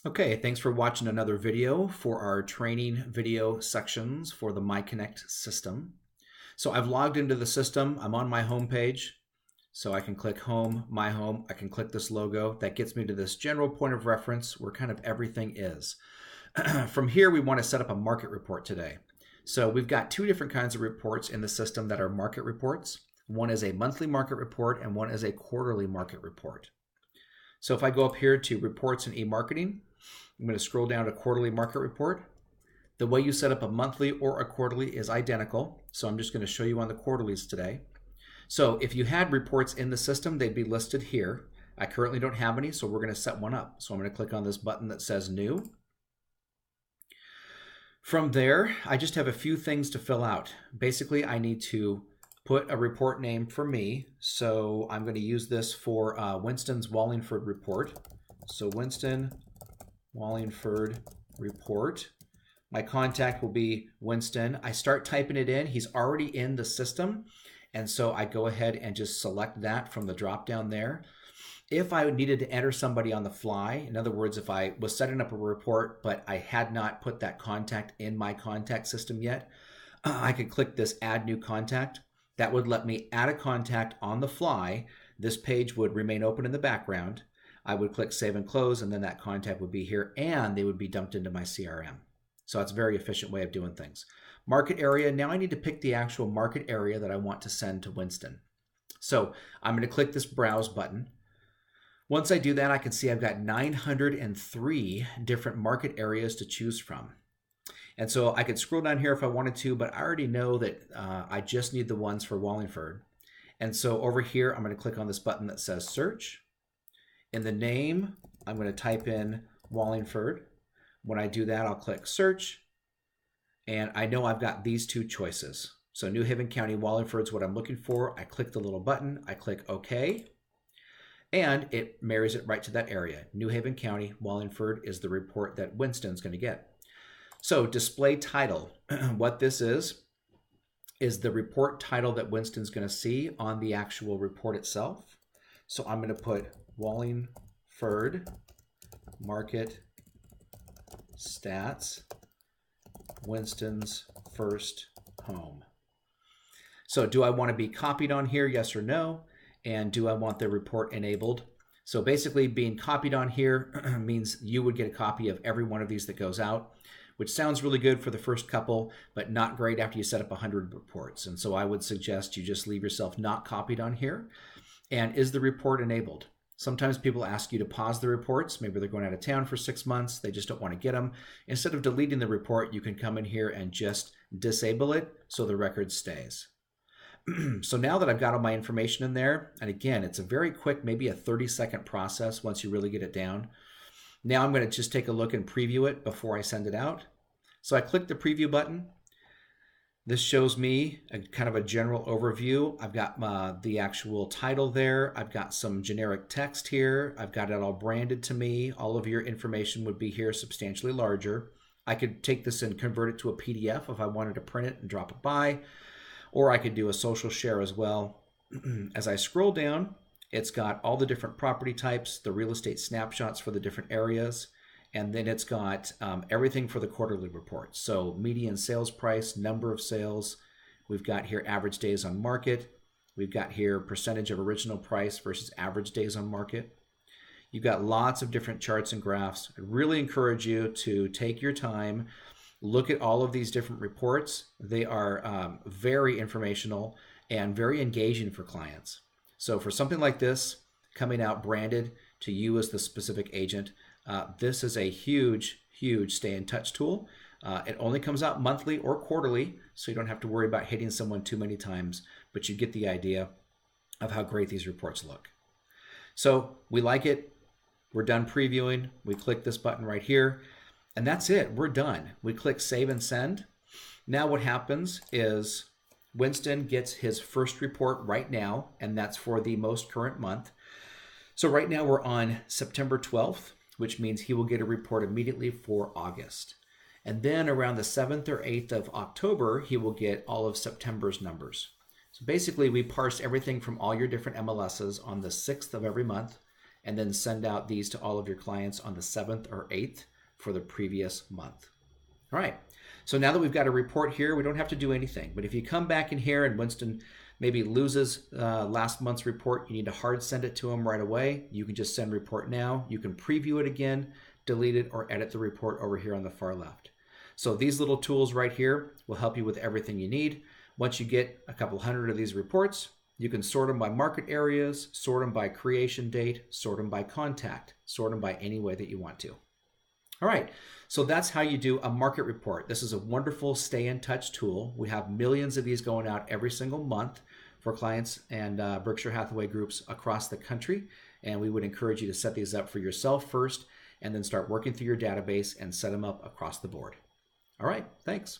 Okay, thanks for watching another video for our training video sections for the MyConnect system. So I've logged into the system. I'm on my home page. So I can click Home, My Home. I can click this logo. That gets me to this general point of reference where kind of everything is. From here, we want to set up a market report today. So we've got two different kinds of reports in the system that are market reports. One is a monthly market report and one is a quarterly market report. So if I go up here to Reports and eMarketing, I'm going to scroll down to Quarterly Market Report. The way you set up a monthly or a quarterly is identical. So I'm just going to show you on the quarterlies today. So if you had reports in the system, they'd be listed here. I currently don't have any, so we're going to set one up. So I'm going to click on this button that says New. From there, I just have a few things to fill out. Basically, I need to put a report name for me. So I'm going to use this for Winston's Wallingford report. So Winston Wallingford report. My contact will be Winston. I start typing it in. He's already in the system. And so I go ahead and just select that from the drop down there. If I needed to enter somebody on the fly, in other words, if I was setting up a report, but I had not put that contact in my contact system yet, I could click this Add New Contact. That would let me add a contact on the fly. This page would remain open in the background. I would click Save and Close, and then that contact would be here, and they would be dumped into my CRM. So that's a very efficient way of doing things. Market area, now I need to pick the actual market area that I want to send to Winston. So I'm going to click this Browse button. Once I do that, I can see I've got 903 different market areas to choose from. And so I could scroll down here if I wanted to, but I already know that I just need the ones for Wallingford. And so over here, I'm going to click on this button that says Search. In the name, I'm going to type in Wallingford. When I do that, I'll click Search. And I know I've got these two choices. So New Haven County Wallingford is what I'm looking for. I click the little button. I click OK. And it marries it right to that area. New Haven County Wallingford is the report that Winston's going to get. So display title. What this is the report title that Winston's going to see on the actual report itself. So I'm going to put Wallingford Market Stats, Winston's first home. So do I want to be copied on here? Yes or no? And do I want the report enabled? So basically being copied on here means you would get a copy of every one of these that goes out, which sounds really good for the first couple, but not great after you set up 100 reports. And so I would suggest you just leave yourself not copied on here. And is the report enabled? Sometimes people ask you to pause the reports. Maybe they're going out of town for 6 months. They just don't want to get them. Instead of deleting the report, you can come in here and just disable it so the record stays. So now that I've got all my information in there, and again, it's a very quick, maybe a 30-second process once you really get it down. Now I'm going to just take a look and preview it before I send it out. So I click the preview button. This shows me a kind of a general overview. I've got the actual title there. I've got some generic text here. I've got it all branded to me. All of your information would be here substantially larger. I could take this and convert it to a PDF if I wanted to print it and drop it by, or I could do a social share as well. As I scroll down, it's got all the different property types, the real estate snapshots for the different areas. And then it's got everything for the quarterly reports. So median sales price, number of sales. We've got here average days on market. We've got here percentage of original price versus average days on market. You've got lots of different charts and graphs. I really encourage you to take your time, look at all of these different reports. They are very informational and very engaging for clients. So for something like this, coming out branded to you as the specific agent, this is a huge, huge stay in touch tool. It only comes out monthly or quarterly, so you don't have to worry about hitting someone too many times, but you get the idea of how great these reports look. So we like it. We're done previewing. We click this button right here, and that's it. We're done. We click Save and Send. Now what happens is Winston gets his first report right now, and that's for the most current month. So right now we're on September 12th. Which means he will get a report immediately for August. And then around the 7th or 8th of October, he will get all of September's numbers. So basically, we parse everything from all your different MLSs on the 6th of every month, and then send out these to all of your clients on the 7th or 8th for the previous month. All right. So now that we've got a report here, we don't have to do anything. But if you come back in here and Winston maybe loses last month's report, you need to hard send it to him right away. You can just send report now. You can preview it again, delete it, or edit the report over here on the far left. So these little tools right here will help you with everything you need. Once you get a couple hundred of these reports, you can sort them by market areas, sort them by creation date, sort them by contact, sort them by any way that you want to. All right, so that's how you do a market report. This is a wonderful stay in touch tool. We have millions of these going out every single month for clients and Berkshire Hathaway groups across the country. And we would encourage you to set these up for yourself first and then start working through your database and set them up across the board. All right, thanks.